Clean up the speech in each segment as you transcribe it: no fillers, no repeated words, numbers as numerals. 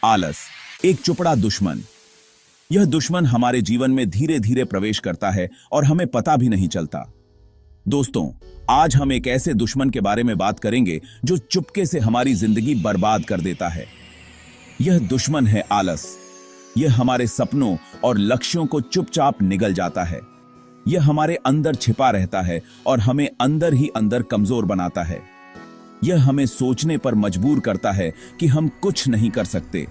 आलस, एक चुपड़ा दुश्मन। यह दुश्मन हमारे जीवन में धीरे धीरे प्रवेश करता है और हमें पता भी नहीं चलता। दोस्तों, आज हम एक ऐसे दुश्मन के बारे में बात करेंगे जो चुपके से हमारी जिंदगी बर्बाद कर देता है। यह दुश्मन है आलस। यह हमारे सपनों और लक्ष्यों को चुपचाप निगल जाता है। यह हमारे अंदर छिपा रहता है और हमें अंदर ही अंदर कमजोर बनाता है। यह हमें सोचने पर मजबूर करता है कि हम कुछ नहीं कर सकते।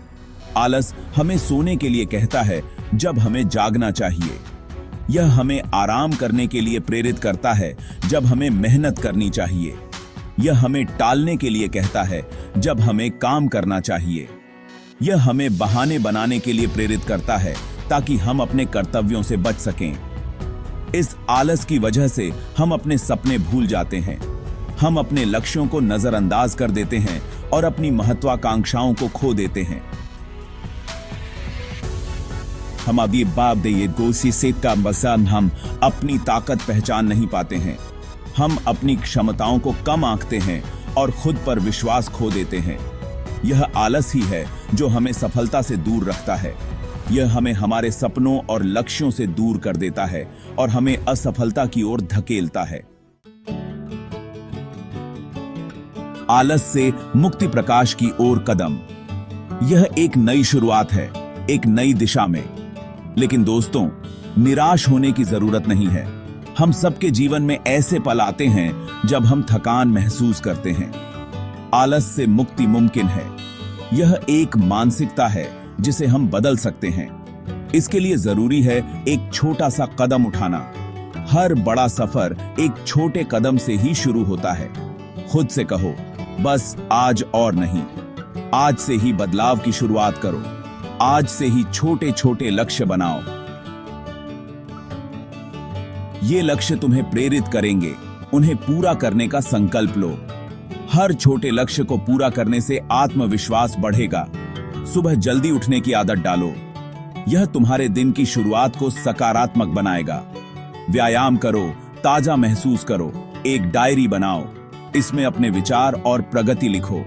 आलस हमें सोने के लिए कहता है जब हमें जागना चाहिए। यह हमें आराम करने के लिए प्रेरित करता है जब हमें मेहनत करनी चाहिए। यह हमें टालने के लिए कहता है जब हमें काम करना चाहिए। यह हमें बहाने बनाने के लिए प्रेरित करता है ताकि हम अपने कर्तव्यों से बच सकें। इस आलस की वजह से हम अपने सपने भूल जाते हैं। हम अपने लक्ष्यों को नजरअंदाज कर देते हैं और अपनी महत्वाकांक्षाओं को खो देते हैं। हम अभी बाप दे ये गोसी से का मसान हम अपनी ताकत पहचान नहीं पाते हैं। हम अपनी क्षमताओं को कम आंकते हैं और खुद पर विश्वास खो देते हैं। यह आलस ही है जो हमें सफलता से दूर रखता है। यह हमें हमारे सपनों और लक्ष्यों से दूर कर देता है और हमें असफलता की ओर धकेलता है। आलस से मुक्ति प्रकाश की ओर कदम। यह एक नई शुरुआत है, एक नई दिशा में। लेकिन दोस्तों, निराश होने की जरूरत नहीं है। हम सबके जीवन में ऐसे पल आते हैं जब हम थकान महसूस करते हैं। आलस से मुक्ति मुमकिन है। यह एक मानसिकता है जिसे हम बदल सकते हैं। इसके लिए जरूरी है एक छोटा सा कदम उठाना। हर बड़ा सफर एक छोटे कदम से ही शुरू होता है। खुद से कहो, बस आज और नहीं। आज से ही बदलाव की शुरुआत करो। आज से ही छोटे छोटे लक्ष्य बनाओ। ये लक्ष्य तुम्हें प्रेरित करेंगे। उन्हें पूरा करने का संकल्प लो। हर छोटे लक्ष्य को पूरा करने से आत्मविश्वास बढ़ेगा। सुबह जल्दी उठने की आदत डालो। यह तुम्हारे दिन की शुरुआत को सकारात्मक बनाएगा। व्यायाम करो, ताजा महसूस करो। एक डायरी बनाओ। इसमें अपने विचार और प्रगति लिखो।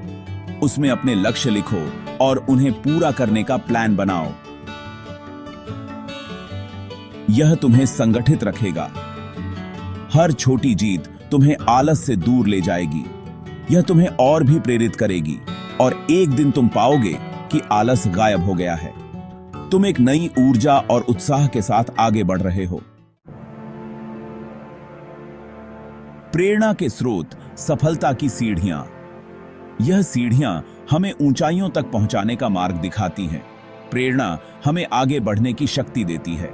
उसमें अपने लक्ष्य लिखो और उन्हें पूरा करने का प्लान बनाओ। यह तुम्हें संगठित रखेगा। हर छोटी जीत तुम्हें आलस से दूर ले जाएगी। यह तुम्हें और भी प्रेरित करेगी और एक दिन तुम पाओगे कि आलस गायब हो गया है। तुम एक नई ऊर्जा और उत्साह के साथ आगे बढ़ रहे हो। प्रेरणा के स्रोत, सफलता की सीढ़ियां। यह सीढ़ियां हमें ऊंचाइयों तक पहुंचाने का मार्ग दिखाती हैं। प्रेरणा हमें आगे बढ़ने की शक्ति देती है।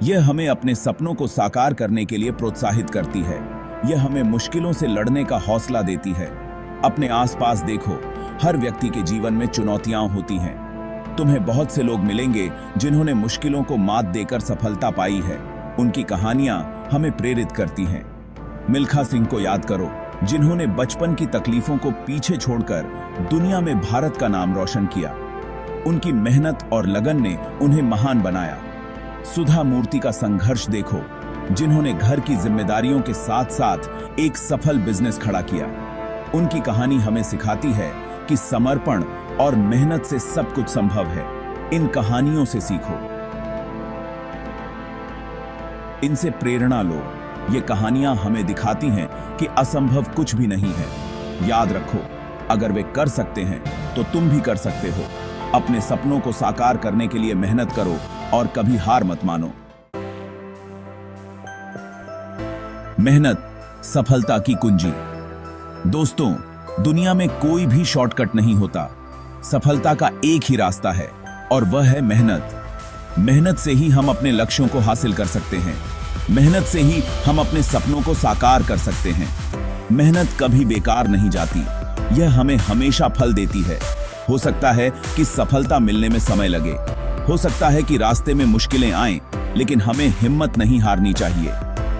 यह हमें अपने सपनों को साकार करने के लिए प्रोत्साहित करती है। यह हमें मुश्किलों से लड़ने का हौसला देती है। अपने आसपास देखो, हर व्यक्ति के जीवन में चुनौतियां होती हैं। तुम्हें बहुत से लोग मिलेंगे जिन्होंने मुश्किलों को मात देकर सफलता पाई है। उनकी कहानियां हमें प्रेरित करती हैं। मिल्खा सिंह को याद करो, जिन्होंने बचपन की तकलीफों को पीछे छोड़कर दुनिया में भारत का नाम रोशन किया। उनकी मेहनत और लगन ने उन्हें महान बनाया। सुधा मूर्ति का संघर्ष देखो, जिन्होंने घर की जिम्मेदारियों के साथ साथ एक सफल बिजनेस खड़ा किया। उनकी कहानी हमें सिखाती है कि समर्पण और मेहनत से सब कुछ संभव है। इन कहानियों से सीखो, इनसे प्रेरणा लो। ये कहानियां हमें दिखाती हैं कि असंभव कुछ भी नहीं है। याद रखो, अगर वे कर सकते हैं तो तुम भी कर सकते हो। अपने सपनों को साकार करने के लिए मेहनत करो और कभी हार मत मानो। मेहनत सफलता की कुंजी। दोस्तों, दुनिया में कोई भी शॉर्टकट नहीं होता। सफलता का एक ही रास्ता है और वह है मेहनत। मेहनत से ही हम अपने लक्ष्यों को हासिल कर सकते हैं। मेहनत से ही हम अपने सपनों को साकार कर सकते हैं। मेहनत कभी बेकार नहीं जाती। यह हमें हमेशा फल देती है। हो सकता है कि सफलता मिलने में समय लगे। हो सकता है कि रास्ते में मुश्किलें आएं, लेकिन हमें हिम्मत नहीं हारनी चाहिए।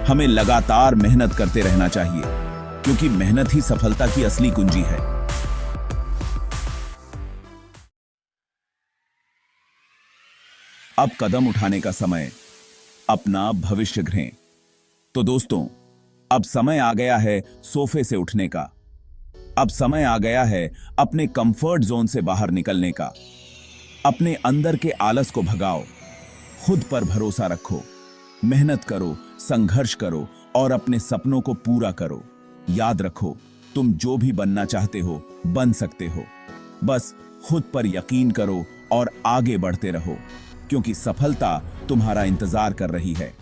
हमें लगातार मेहनत करते रहना चाहिए, क्योंकि मेहनत ही सफलता की असली कुंजी है। अब कदम उठाने का समय, अपना भविष्य गढ़ें। तो दोस्तों, अब समय आ गया है सोफे से उठने का। अब समय आ गया है अपने कंफर्ट जोन से बाहर निकलने का। अपने अंदर के आलस को भगाओ, खुद पर भरोसा रखो, मेहनत करो, संघर्ष करो और अपने सपनों को पूरा करो। याद रखो, तुम जो भी बनना चाहते हो बन सकते हो। बस खुद पर यकीन करो और आगे बढ़ते रहो, क्योंकि सफलता तुम्हारा इंतजार कर रही है।